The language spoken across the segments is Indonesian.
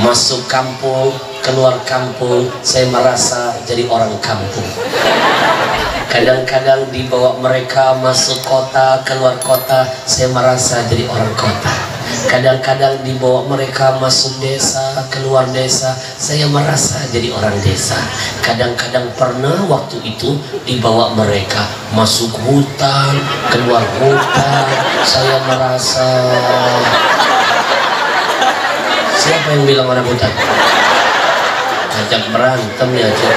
Masuk kampung, keluar kampung, saya merasa jadi orang kampung. Kadang-kadang dibawa mereka masuk kota, keluar kota, saya merasa jadi orang kota. Kadang-kadang dibawa mereka masuk desa, keluar desa, saya merasa jadi orang desa. Kadang-kadang pernah waktu itu dibawa mereka masuk hutan, keluar hutan, saya merasa... Siapa yang bilang orang hutan? Ajak berantem ya, Cik.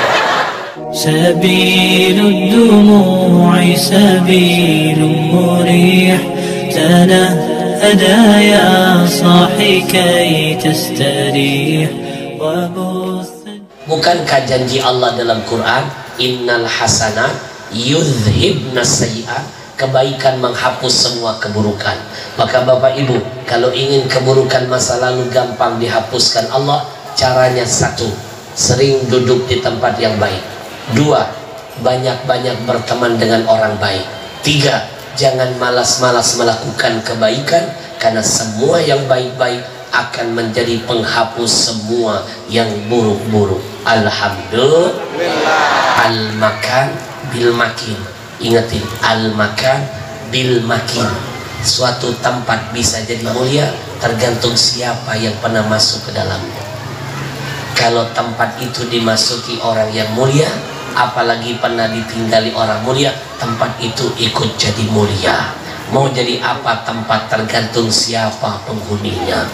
سبيل الدموع سبيل مريح تنهدى يا صاحي كي تستريح وبث. Bukankah janji Allah dalam Quran, innal hasanat yudhhibna sayyi'at, kebaikan menghapus semua keburukan. Maka Bapak Ibu, kalau ingin keburukan masa lalu gampang dihapuskan Allah, caranya satu, sering duduk di tempat yang baik. Dua, banyak-banyak berteman dengan orang baik. Tiga, jangan malas-malas melakukan kebaikan, karena semua yang baik-baik akan menjadi penghapus semua yang buruk-buruk. Alhamdulillah. Al-makan bil makin. Ingatin, al-makan bil makin. Suatu tempat bisa jadi mulia tergantung siapa yang pernah masuk ke dalamnya. Kalau tempat itu dimasuki orang yang mulia, apalagi pernah ditinggali orang mulia, tempat itu ikut jadi mulia. Mau jadi apa tempat tergantung siapa penghuninya.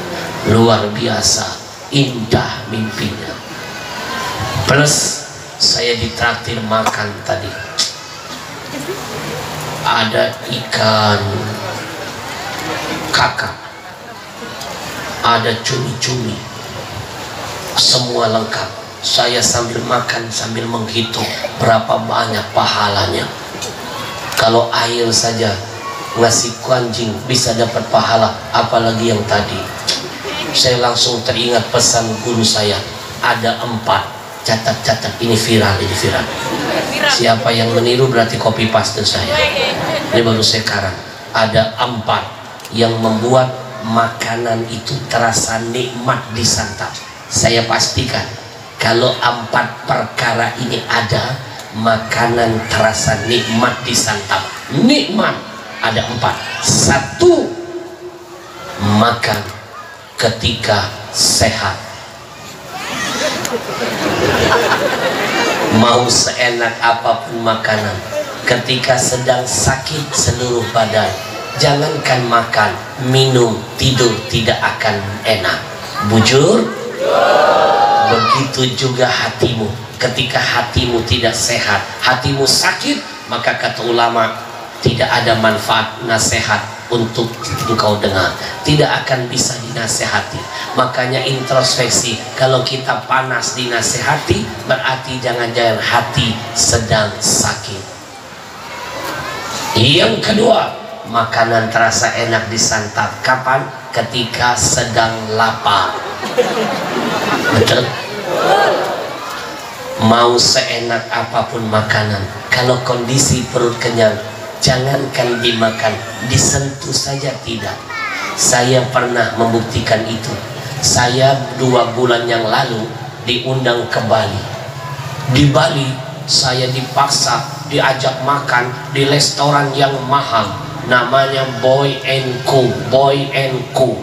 Luar biasa indah mimpinya. Plus saya ditraktir makan tadi, ada ikan kakap, ada cumi-cumi, semua lengkap. Saya sambil makan sambil menghitung berapa banyak pahalanya. Kalau air saja ngasih anjing bisa dapat pahala, apalagi yang tadi. Saya langsung teringat pesan guru saya, ada 4. Catat-catat, ini viral, ini viral. Siapa yang meniru berarti copy paste saya. Ini baru sekarang. Ada 4 yang membuat makanan itu terasa nikmat disantap. Saya pastikan kalau 4 perkara ini ada, makanan terasa nikmat disantap. Nikmat ada 4. 1, makan ketika sehat. Mau seenak apapun makanan, ketika sedang sakit seluruh badan, jangankan makan, minum, tidur tidak akan enak. Bujur? Begitu juga hatimu. Ketika hatimu tidak sehat, hatimu sakit, maka kata ulama, tidak ada manfaat nasihat untuk engkau dengar. Tidak akan bisa dinasehati. Makanya introspeksi. Kalau kita panas dinasehati, berarti jangan-jangan hati sedang sakit. Yang kedua, makanan terasa enak disantap. Kapan? Ketika sedang lapar. Betul? Mau seenak apapun makanan, kalau kondisi perut kenyang, jangankan dimakan, disentuh saja tidak. Saya pernah membuktikan itu. Saya 2 bulan yang lalu diundang ke Bali. Di Bali saya dipaksa diajak makan di restoran yang mahal, namanya Boy & Co. Boy & Co.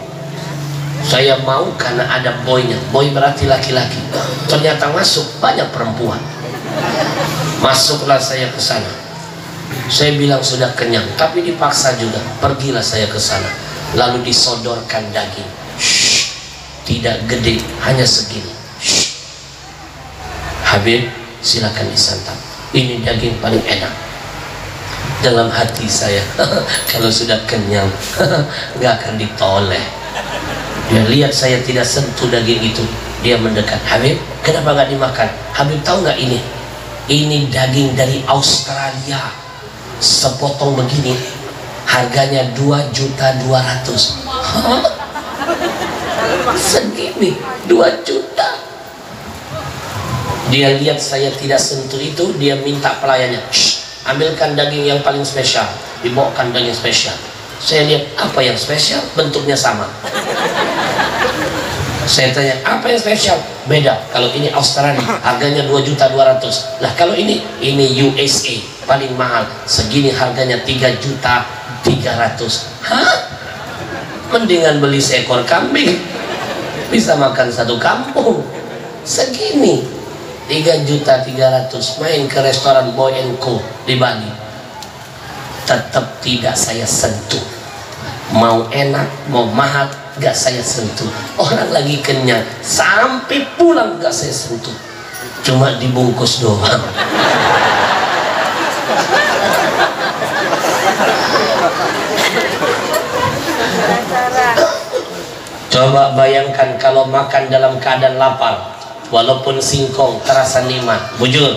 Saya mau karena ada boynya. Boy berarti laki-laki. Ternyata masuk banyak perempuan. Masuklah saya ke sana. Saya bilang sudah kenyang, tapi dipaksa juga. Pergilah saya ke sana. Lalu disodorkan daging. Shh, tidak gede, hanya segini. Shh. Habib, silakan disantap. Ini daging paling enak. Dalam hati saya, kalau sudah kenyang, nggak akan ditoleh. Dia lihat saya tidak sentuh daging itu, dia mendekat. Habib, kenapa nggak dimakan? Habib tahu nggak ini? Ini daging dari Australia, sepotong begini, harganya 2.200.000. Segini 2 juta. Dia lihat saya tidak sentuh itu, dia minta pelayannya, ambilkan daging yang paling spesial. Dibawakan daging spesial. Saya lihat apa yang spesial, bentuknya sama. Saya tanya, apa yang spesial? Beda. Kalau ini Australia, harganya 2.200.000. Lah kalau ini USA, paling mahal. Segini harganya 3.300.000. Hah? Mendingan beli seekor kambing, bisa makan satu kampung. Segini 3.300.000. Main ke restoran Boy & Co di Bali, tetap tidak saya sentuh. Mau enak, mau mahal, gak saya sentuh. Orang lagi kenyang, sampai pulang gak saya sentuh, cuma dibungkus doang. Coba bayangkan kalau makan dalam keadaan lapar, walaupun singkong terasa nikmat, bujur.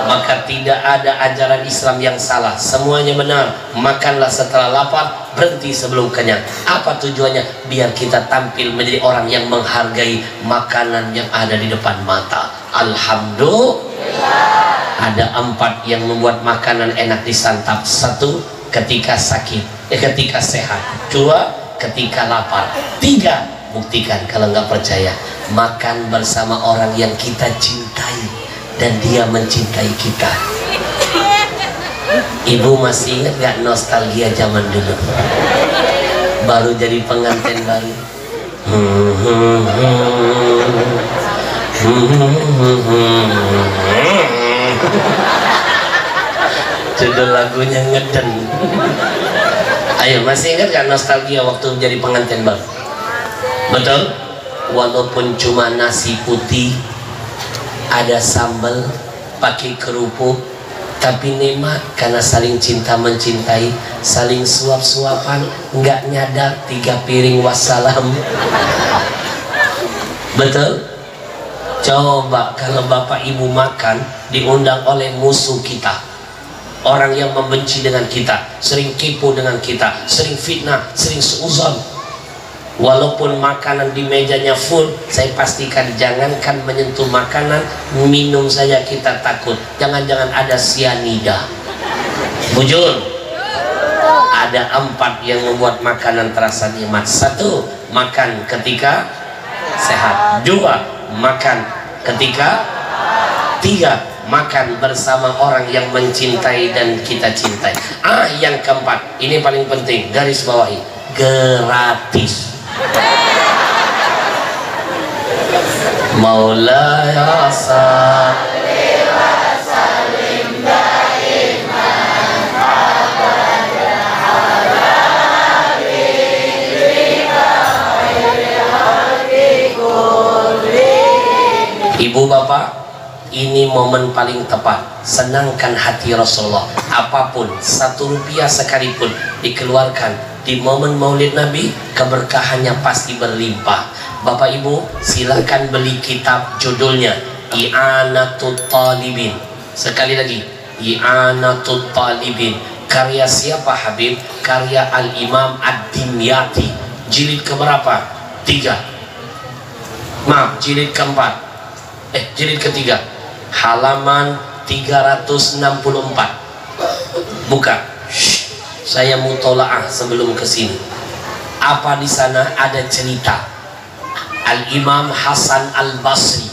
Maka tidak ada ajaran Islam yang salah, semuanya benar. Makanlah setelah lapar, berhenti sebelum kenyang. Apa tujuannya? Biar kita tampil menjadi orang yang menghargai makanan yang ada di depan mata. Alhamdulillah. Ada 4 yang membuat makanan enak disantap. 1, ketika sakit, ketika sehat. 2, ketika lapar. 3, buktikan kalau nggak percaya, makan bersama orang yang kita cintai dan dia mencintai kita. Ibu masih ingat gak nostalgia zaman dulu? Baru jadi pengantin baru, judul lagunya ngeden. Ayo, masih ingat gak nostalgia waktu jadi pengantin baru? Betul? Walaupun cuma nasi putih, ada sambal, pakai kerupuk, tapi nikmat karena saling cinta mencintai, saling suap-suapan, nggak nyadar 3 piring wassalam. Betul? Coba kalau bapak ibu makan diundang oleh musuh kita, orang yang membenci dengan kita, sering kepo dengan kita, sering fitnah, sering seuzon. Walaupun makanan di mejanya full, saya pastikan jangankan menyentuh makanan, minum saja kita takut. Jangan-jangan ada cyanida. Bujur. Ada 4 yang membuat makanan terasa nikmat. 1, makan ketika sehat. 2, makan ketika. 3, makan bersama orang yang mencintai dan kita cintai. Yang keempat, ini paling penting, garis bawahi, gratis. Maulaya salli wa sallim daiman abada ala habibika khairil khalqi kullihim. Ibu bapak, ini momen paling tepat. Senangkan hati Rasulullah. Apapun, 1 rupiah sekalipun dikeluarkan di momen Maulid Nabi, keberkahannya pasti berlimpah. Bapak ibu, silakan beli kitab, judulnya I'anatut Talibin. Sekali lagi, I'anatut Talibin. Karya siapa Habib? Karya Al-Imam Ad-Dimyati. Jilid keberapa? 3. Maaf, jilid keempat. Jilid ketiga, halaman 364. Buka. Saya mutolaah sebelum kesini. Apa di sana ada cerita Al-Imam Hasan Al-Basri,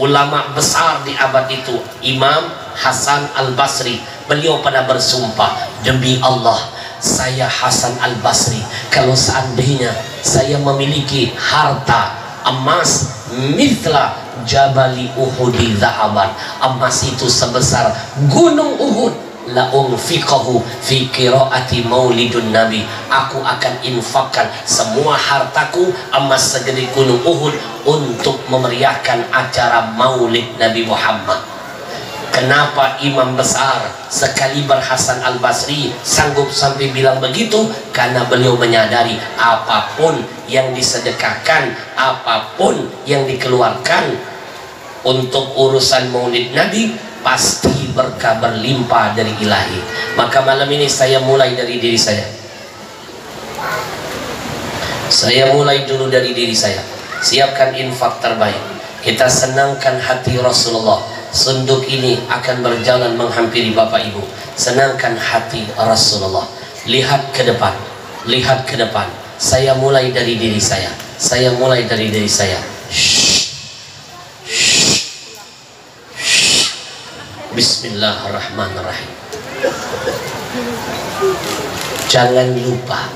ulama besar di abad itu. Imam Hasan Al-Basri, beliau pada bersumpah, demi Allah, saya Hasan Al-Basri, kalau seandainya saya memiliki harta emas mithla Jabali Uhudi zahaban, emas itu sebesar gunung Uhud, la unfiqahu fi qiraati maulidun nabi, aku akan infakkan semua hartaku emas segede gunung Uhud untuk memeriahkan acara maulid Nabi Muhammad. Kenapa imam besar sekali Hasan Al-Basri sanggup sampai bilang begitu? Karena beliau menyadari apapun yang disedekahkan, apapun yang dikeluarkan untuk urusan maulid Nabi, pasti berkah berlimpah dari ilahi. Maka malam ini saya mulai dari diri saya. Saya mulai dulu dari diri saya. Siapkan infak terbaik. Kita senangkan hati Rasulullah. Sunduk ini akan berjalan menghampiri Bapak Ibu. Senangkan hati Rasulullah. Lihat ke depan. Lihat ke depan. Saya mulai dari diri saya. Saya mulai dari diri saya. Bismillahirrahmanirrahim. Jangan lupa,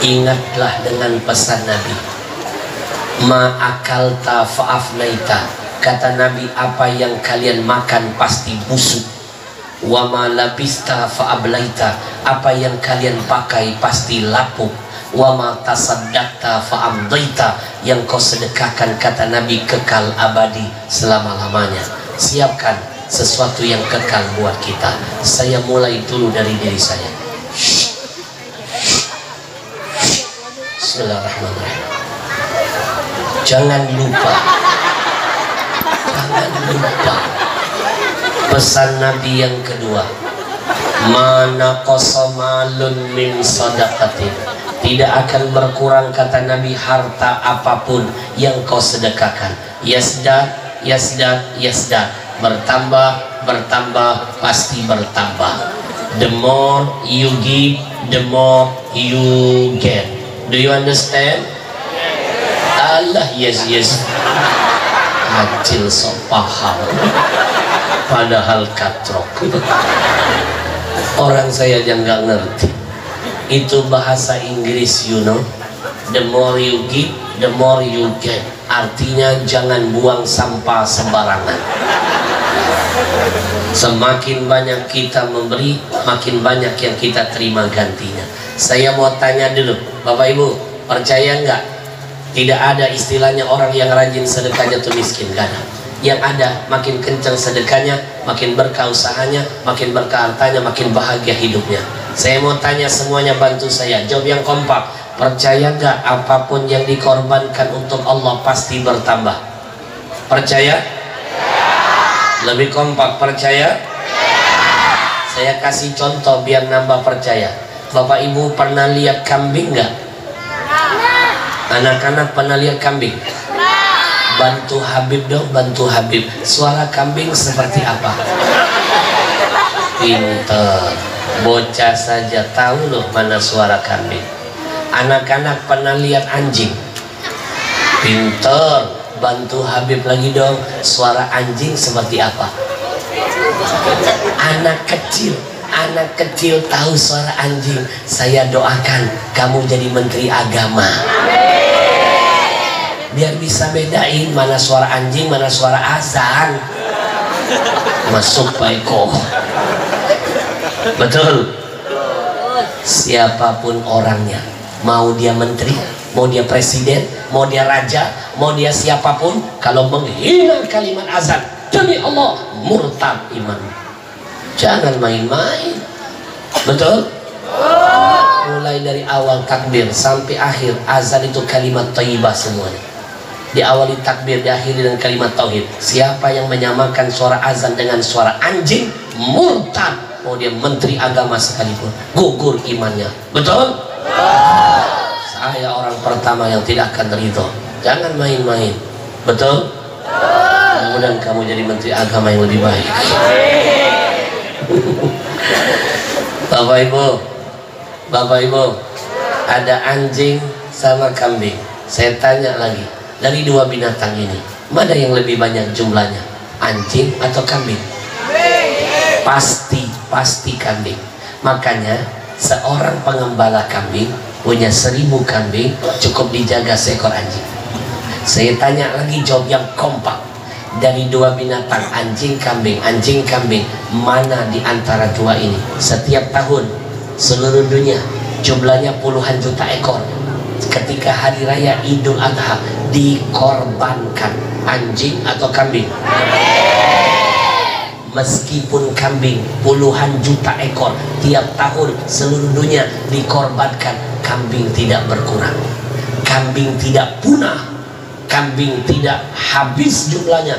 ingatlah dengan pesan Nabi, ma'akalta fa'afnaita. Kata Nabi, apa yang kalian makan pasti busuk. Wa ma labista fa'ablaita. Apa yang kalian pakai pasti lapuk. Wa ma tasaddaqta fa'amdaita. Yang kau sedekahkan, kata Nabi, kekal abadi selama-lamanya. Siapkan sesuatu yang kekal buat kita. Saya mulai dulu dari diri saya. Bismillahirrahmanirrahim. Jangan lupa pesan Nabi yang kedua, mana qasamalun min sadaqatin. Tidak akan berkurang, kata Nabi, harta apapun yang kau sedekahkan. Yasdad, yasdad, yasdad. Bertambah, bertambah, pasti bertambah. The more you give, the more you get. Do you understand? Allah, yes, yes. Acil sok paham, padahal katrok. Orang saya aja nggak ngerti. Itu bahasa Inggris, you know. The more you give, the more you get. Artinya jangan buang sampah sembarangan. Semakin banyak kita memberi, makin banyak yang kita terima gantinya. Saya mau tanya dulu, Bapak Ibu, percaya nggak? Tidak ada istilahnya orang yang rajin sedekah jatuh miskin, gak ada. Yang ada, makin kencang sedekahnya, makin berkah usahanya, makin berkah hartanya, makin bahagia hidupnya. Saya mau tanya semuanya, bantu saya, jawab yang kompak. Percaya nggak apapun yang dikorbankan untuk Allah pasti bertambah? Percaya? Lebih kompak, percaya? Saya kasih contoh biar nambah percaya. Bapak Ibu pernah lihat kambing nggak? Anak-anak pernah lihat kambing? Bantu Habib dong, bantu Habib. Suara kambing seperti apa? Pinter, bocah saja tahu loh mana suara kambing. Anak-anak pernah lihat anjing? Pinter, bantu Habib lagi dong. Suara anjing seperti apa? Anak kecil tahu suara anjing. Saya doakan kamu jadi menteri agama. Biar bisa bedain mana suara anjing, mana suara azan. Masuk Pak Eko. Betul. Siapapun orangnya, mau dia menteri, mau dia presiden, mau dia raja, mau dia siapapun, kalau menghina kalimat azan, demi Allah murtad iman. Jangan main-main. Betul? Mulai dari awal takbir sampai akhir azan itu kalimat thayyibah semuanya. Diawali takbir, diakhiri dengan kalimat tauhid. Siapa yang menyamakan suara azan dengan suara anjing, murtad. Mau dia menteri agama sekalipun, gugur imannya. Betul? Saya orang pertama yang tidak akan ridho. Jangan main-main. Betul? Mudah-mudahan kamu jadi menteri agama yang lebih baik. Bapak Ibu, ada anjing sama kambing. Saya tanya lagi, dari dua binatang ini, mana yang lebih banyak jumlahnya? Anjing atau kambing? Pasti kambing. Makanya seorang pengembala kambing punya 1000 kambing, cukup dijaga seekor anjing. Saya tanya lagi, jawab yang kompak. Dari dua binatang, anjing kambing, mana di antara dua ini setiap tahun seluruh dunia jumlahnya puluhan juta ekor, ketika hari raya Idul Adha dikorbankan? Anjing atau kambing? Meskipun kambing puluhan juta ekor tiap tahun seluruh dunia dikorbankan, kambing tidak berkurang, kambing tidak punah, kambing tidak habis jumlahnya.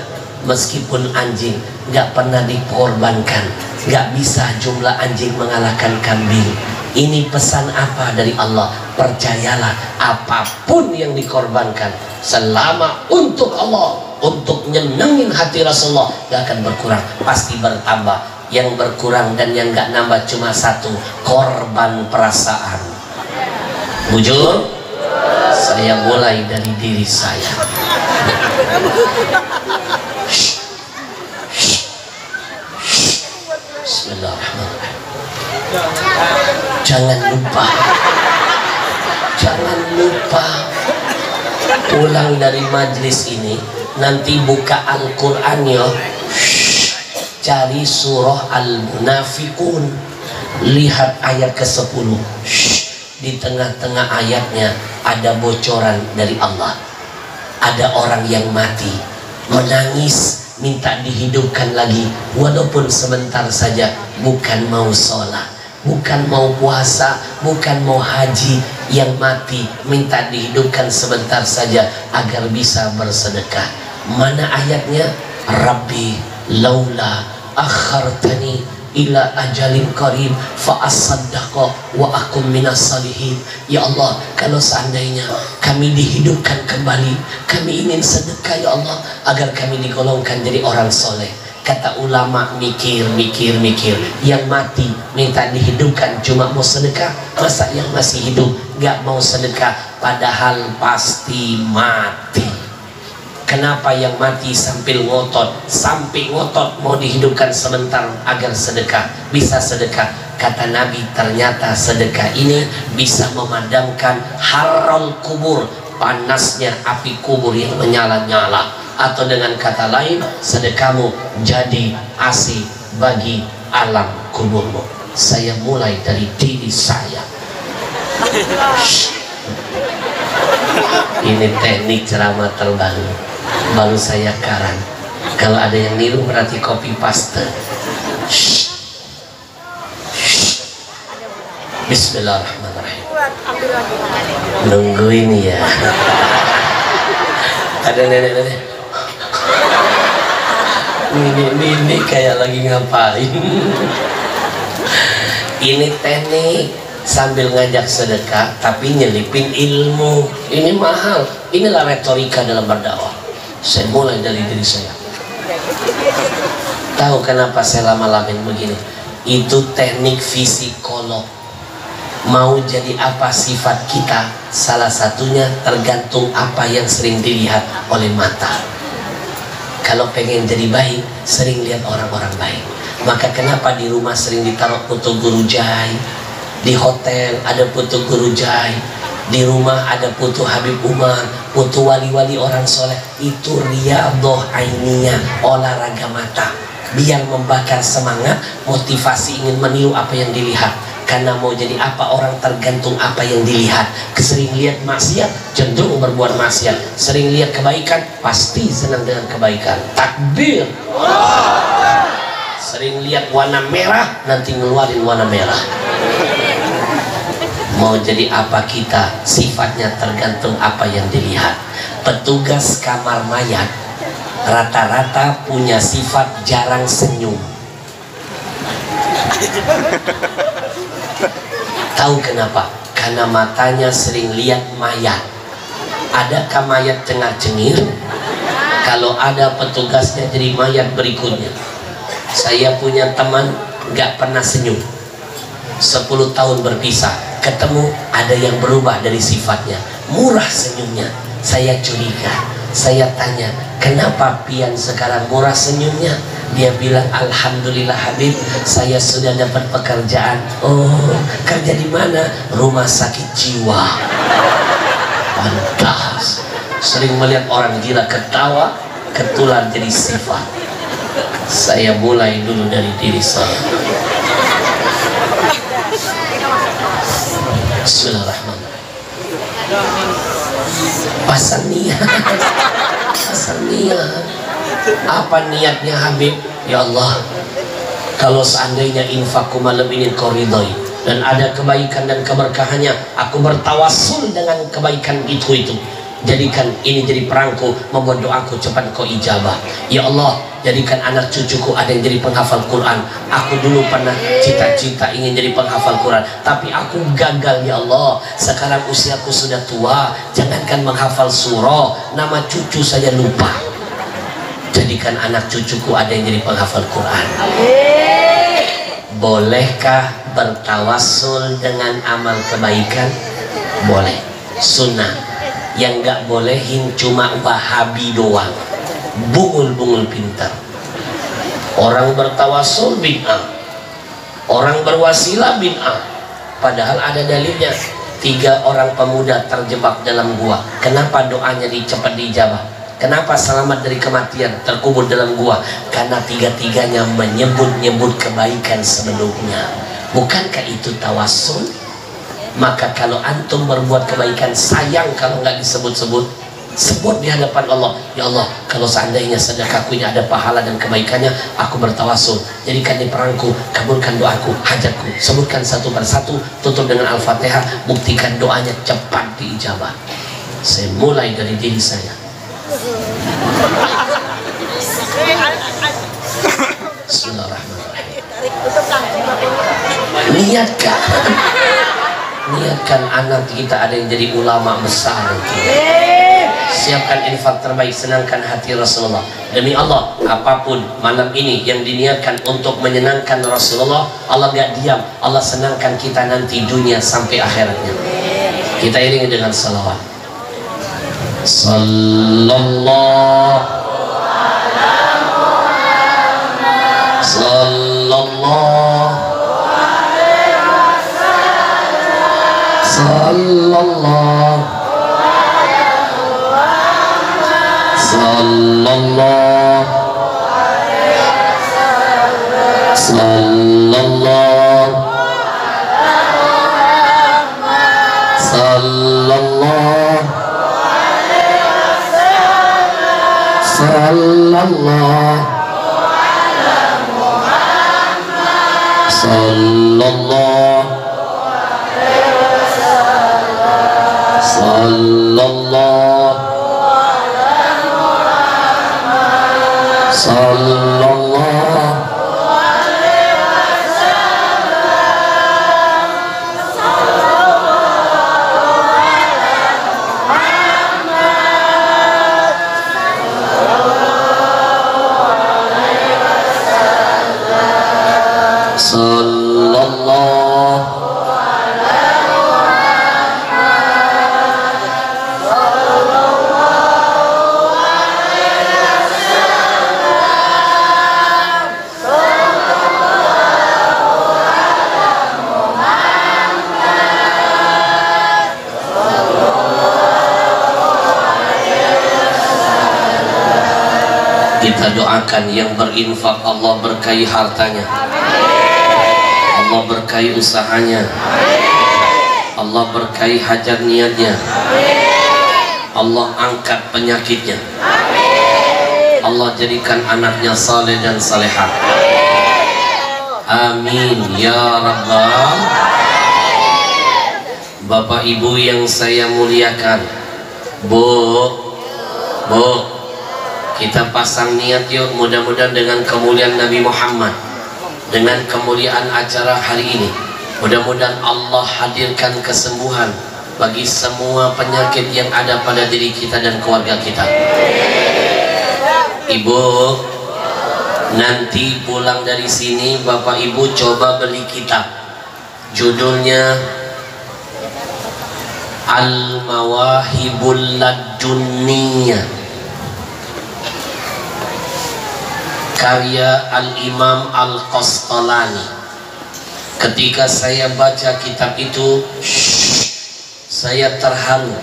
Meskipun anjing nggak pernah dikorbankan, nggak bisa jumlah anjing mengalahkan kambing. Ini pesan apa dari Allah? Percayalah, apapun yang dikorbankan selama untuk Allah, untuk nyenengin hati Rasulullah, gak akan berkurang, pasti bertambah. Yang berkurang dan yang gak nambah cuma satu, korban perasaan. Bujur? Saya mulai dari diri saya. Bismillahirrahmanirrahim. Jangan lupa pulang dari majlis ini nanti buka Al-Quran ya, cari surah Al-Munafiqun, lihat ayat ke-10. Di tengah-tengah ayatnya ada bocoran dari Allah. Ada orang yang mati, menangis, minta dihidupkan lagi, walaupun sebentar saja. Bukan mau sholat, bukan mau puasa, bukan mau haji. Yang mati minta dihidupkan sebentar saja agar bisa bersedekah. Mana ayatnya? Rabbi laula akhartani ila ajalin qarib fa asaddaqa wa akum minas salihin. Ya Allah, kalau seandainya kami dihidupkan kembali, kami ingin sedekah ya Allah, agar kami digolongkan jadi orang soleh. Kata ulama, mikir. Yang mati minta dihidupkan cuma mau sedekah, masa yang masih hidup gak mau sedekah, padahal pasti mati. Kenapa yang mati sampai ngotot mau dihidupkan sebentar agar sedekah, bisa sedekah? Kata Nabi, ternyata sedekah ini bisa memadamkan harul kubur, panasnya api kubur yang menyala-nyala. Atau dengan kata lain, sedekahmu jadi AC bagi alam kuburmu. Saya mulai dari diri saya. Ini teknik ceramah terbaru, baru saya karang. Kalau ada yang niru berarti copy paste. Bismillahirrahmanirrahim. Nunggu ini ya. Ada nenek-nenek. Ini kayak lagi ngapain? Ini teknik sambil ngajak sedekah tapi nyelipin ilmu. Ini mahal. Inilah retorika dalam berdakwah. Saya mulai dari diri saya. Tahu kenapa saya lama-lamain begini? Itu teknik psikolog. Mau jadi apa sifat kita, salah satunya tergantung apa yang sering dilihat oleh mata. Kalau pengen jadi baik, sering lihat orang-orang baik. Maka kenapa di rumah sering ditaruh foto guru jai, di hotel ada foto guru jai, di rumah ada foto Habib Umar, foto wali-wali orang soleh. Itu riyadhah ainiyah, olahraga mata, biar membakar semangat, motivasi ingin meniru apa yang dilihat. Karena mau jadi apa orang tergantung apa yang dilihat. Sering lihat maksiat, cenderung berbuat maksiat. Sering lihat kebaikan, pasti senang dengan kebaikan. Takbir. Sering lihat warna merah, nanti ngeluarin warna merah. Mau jadi apa kita, sifatnya tergantung apa yang dilihat. Petugas kamar mayat rata-rata punya sifat jarang senyum. Tahu kenapa? Karena matanya sering lihat mayat. Adakah mayat cengar-cengir? Kalau ada, petugasnya jadi mayat berikutnya. Saya punya teman gak pernah senyum, 10 tahun berpisah. Ketemu ada yang berubah dari sifatnya, murah senyumnya. Saya curiga, saya tanya, kenapa pian sekarang murah senyumnya? Dia bilang, alhamdulillah Habib, saya sudah dapat pekerjaan. Oh, kerja di mana? Rumah sakit jiwa. Pantas. Sering melihat orang gila ketawa, ketular jadi sifat. Saya mulai dulu dari diri saya. Bismillahirrahmanirrahim. Pasang niat. Pasang niat. Apa niatnya Habib? Ya Allah, kalau seandainya infakku malam ini kau ridhoi dan ada kebaikan dan keberkahannya, aku bertawassul dengan kebaikan itu. Jadikan ini jadi perangku membuat doaku cepat kau ijabah. Ya Allah, jadikan anak cucuku ada yang jadi penghafal Quran. Aku dulu pernah cita-cita ingin jadi penghafal Quran, tapi aku gagal ya Allah. Sekarang usiaku sudah tua, jangankan menghafal surah, nama cucu saja lupa. Jadikan anak cucuku ada yang jadi penghafal Quran. Bolehkah bertawassul dengan amal kebaikan? Boleh. sunnah. Yang nggak bolehin cuma Wahabi doang, bungul-bungul pintar. Orang bertawasul bid'ah, orang berwasilah bid'ah. Padahal ada dalilnya. 3 orang pemuda terjebak dalam gua. Kenapa doanya cepat dijabah? Kenapa selamat dari kematian terkubur dalam gua? Karena 3-tiganya menyebut-nyebut kebaikan sebelumnya. Bukankah itu tawasul? Maka kalau antum berbuat kebaikan, sayang kalau nggak disebut-sebut. Sebut di hadapan Allah, ya Allah, kalau seandainya sedekahku ini ada pahala dan kebaikannya, aku bertawasul, jadikan di perangku, kabulkan doaku, hajatku. Sebutkan satu persatu, tutup dengan Al-Fatihah, buktikan doanya cepat diijabah. Saya mulai dari diri saya. Bismillahirrahmanirrahim. Niatkan anak kita ada yang jadi ulama besar. Siapkan infak terbaik, senangkan hati Rasulullah. Demi Allah, apapun malam ini yang diniatkan untuk menyenangkan Rasulullah, Allah gak diam, Allah senangkan kita nanti dunia sampai akhiratnya. Kita iringi dengan salawat. Sallallahu kita doakan yang berinfak, Allah berkahi hartanya, Allah berkahi usahanya, Allah berkahi hajat niatnya, Allah angkat penyakitnya, Allah jadikan anaknya saleh dan salehah. Amin ya rabbal. Bapak Ibu yang saya muliakan, Bu, kita pasang niat yuk, mudah-mudahan dengan kemuliaan Nabi Muhammad, dengan kemuliaan acara hari ini, mudah-mudahan Allah hadirkan kesembuhan bagi semua penyakit yang ada pada diri kita dan keluarga kita. Ibu, nanti pulang dari sini Bapak Ibu coba beli kitab, judulnya Al-Mawahibul Ladunniyah, karya Al-Imam Al-Qastalani. Ketika saya baca kitab itu, saya terharu.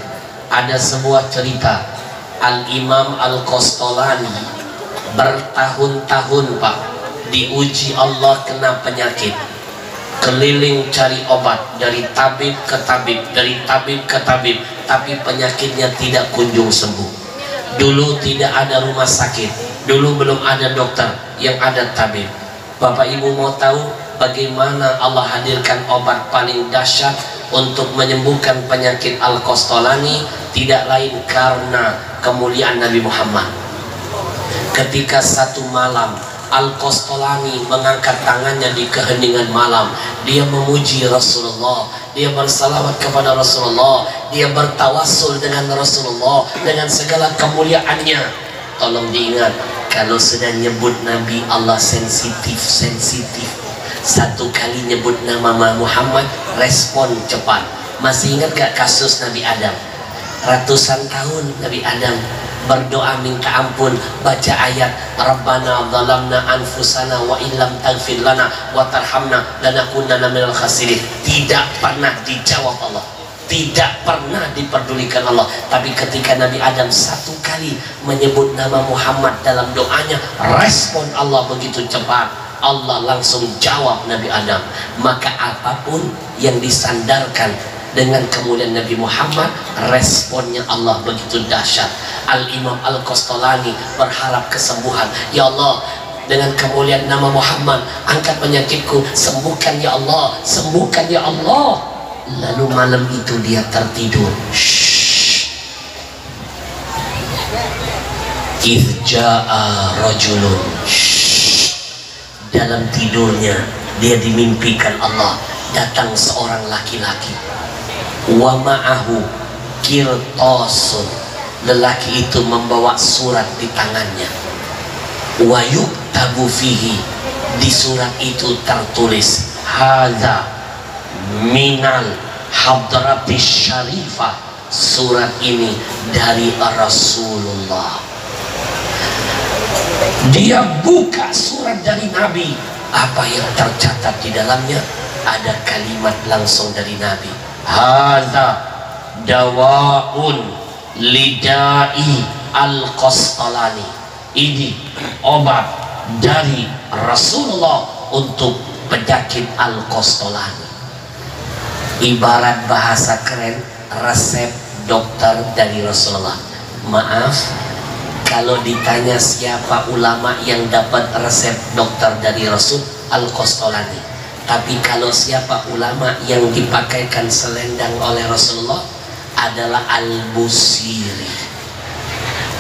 Ada sebuah cerita, Al-Imam Al-Qastalani bertahun-tahun Pak diuji Allah kena penyakit, keliling cari obat, dari tabib ke tabib, dari tabib ke tabib, tapi penyakitnya tidak kunjung sembuh. Dulu tidak ada rumah sakit, dulu belum ada dokter, yang ada tabib. Bapak Ibu mau tahu bagaimana Allah hadirkan obat paling dahsyat untuk menyembuhkan penyakit Al-Qastalani? Tidak lain karena kemuliaan Nabi Muhammad. Ketika satu malam Al-Qastalani mengangkat tangannya di keheningan malam, dia memuji Rasulullah, dia bersalawat kepada Rasulullah, dia bertawassul dengan Rasulullah dengan segala kemuliaannya. Tolong diingat, kalau sudah nyebut Nabi, Allah sensitif. Satu kali nyebut nama Muhammad, respon cepat. Masih ingat gak kasus Nabi Adam? Ratusan tahun Nabi Adam berdoa minta ampun, baca ayat Rabbana zalamna anfusana wa illam taghfir lana wa tarhamna lanakunanna minal khasirin. Tidak pernah dijawab Allah, tidak pernah diperdulikan Allah. Tapi ketika Nabi Adam satu kali menyebut nama Muhammad dalam doanya, respon Allah begitu cepat. Allah langsung jawab Nabi Adam. Maka apapun yang disandarkan dengan kemuliaan Nabi Muhammad, responnya Allah begitu dahsyat. Al-Imam Al-Qastolani berharap kesembuhan. Ya Allah, dengan kemuliaan nama Muhammad, angkat penyakitku, sembuhkan ya Allah, sembuhkan ya Allah. Lalu malam itu dia tertidur. Idh ja'a rajulun. Dalam tidurnya dia dimimpikan Allah, datang seorang laki-laki. Wa ma'ahu qirtasun. Lelaki itu membawa surat di tangannya. Wa yuktabu fihi. Di surat itu tertulis hadza minal hadratis syarifah. Surat ini dari Rasulullah. Dia buka surat dari Nabi. Apa yang tercatat di dalamnya? Ada kalimat langsung dari Nabi. Hadza dawaun lidai al-Qastolani. Ini obat dari Rasulullah untuk penyakit al-Qastolani. Ibarat bahasa keren, resep dokter dari Rasulullah. Maaf, kalau ditanya siapa ulama yang dapat resep dokter dari Rasul, al-Qastolani. Tapi kalau siapa ulama yang dipakaikan selendang oleh Rasulullah, adalah Al-Busiri.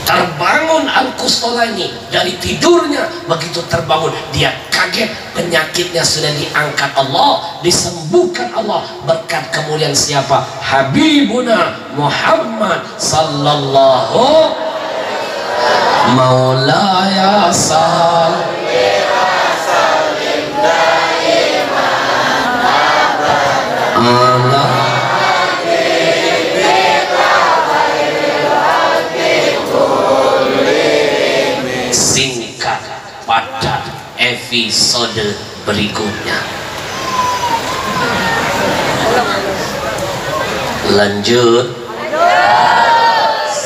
Terbangun Al-Qastolani dari tidurnya. Begitu terbangun, dia kaget, penyakitnya sudah diangkat Allah, disembuhkan Allah berkat kemuliaan siapa? Habibuna Muhammad sallallahu Maulaya salli wa sallim daiman abada. Singkat pada episode berikutnya. Lanjut.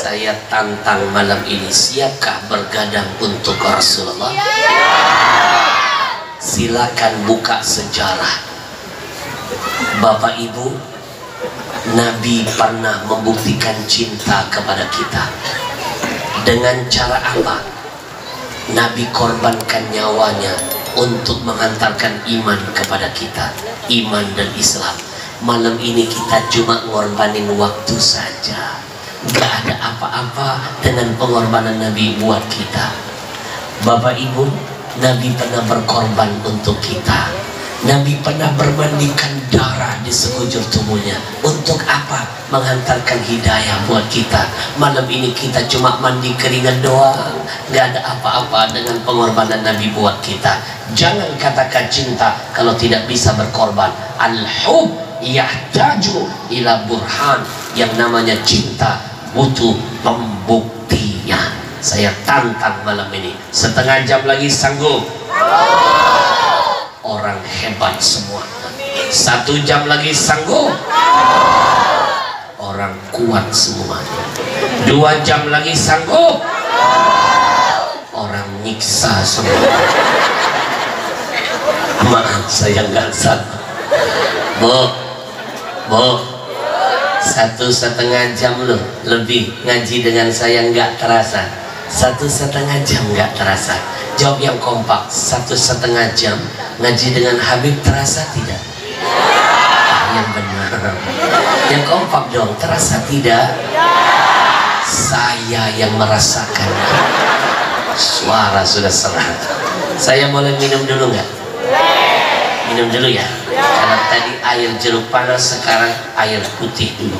Saya tantang malam ini, siapkah bergadang untuk Rasulullah? Silakan buka sejarah. Bapak Ibu, Nabi pernah membuktikan cinta kepada kita. Dengan cara apa? Nabi korbankan nyawanya untuk mengantarkan iman kepada kita, iman dan Islam. Malam ini kita cuma ngorbanin waktu saja. Gak ada apa-apa dengan pengorbanan Nabi buat kita. Bapak Ibu, Nabi pernah berkorban untuk kita. Nabi pernah bermandikan darah di sekujur tubuhnya. Untuk apa? Menghantarkan hidayah buat kita. Malam ini kita cuma mandi keringat doang. Gak ada apa-apa dengan pengorbanan Nabi buat kita. Jangan katakan cinta kalau tidak bisa berkorban. Al-hub yahtaju ila burhan. Yang namanya cinta butuh pembuktian. Saya tantang malam ini, setengah jam lagi sanggup? Orang hebat semua. 1 jam lagi sanggup? Orang kuat semua. 2 jam lagi sanggup? Orang nyiksa semua. Maaf, saya nggak sanggup. Bu, 1,5 jam loh lebih ngaji dengan saya, nggak terasa. 1,5 jam nggak terasa. Jawab yang kompak. 1,5 jam ngaji dengan Habib terasa tidak? Yang benar. Yang kompak dong, terasa tidak? Saya yang merasakan. Suara sudah serah. Saya boleh minum dulu nggak? Minum dulu ya. Kalau tadi air jeruk panas, sekarang air putih dulu.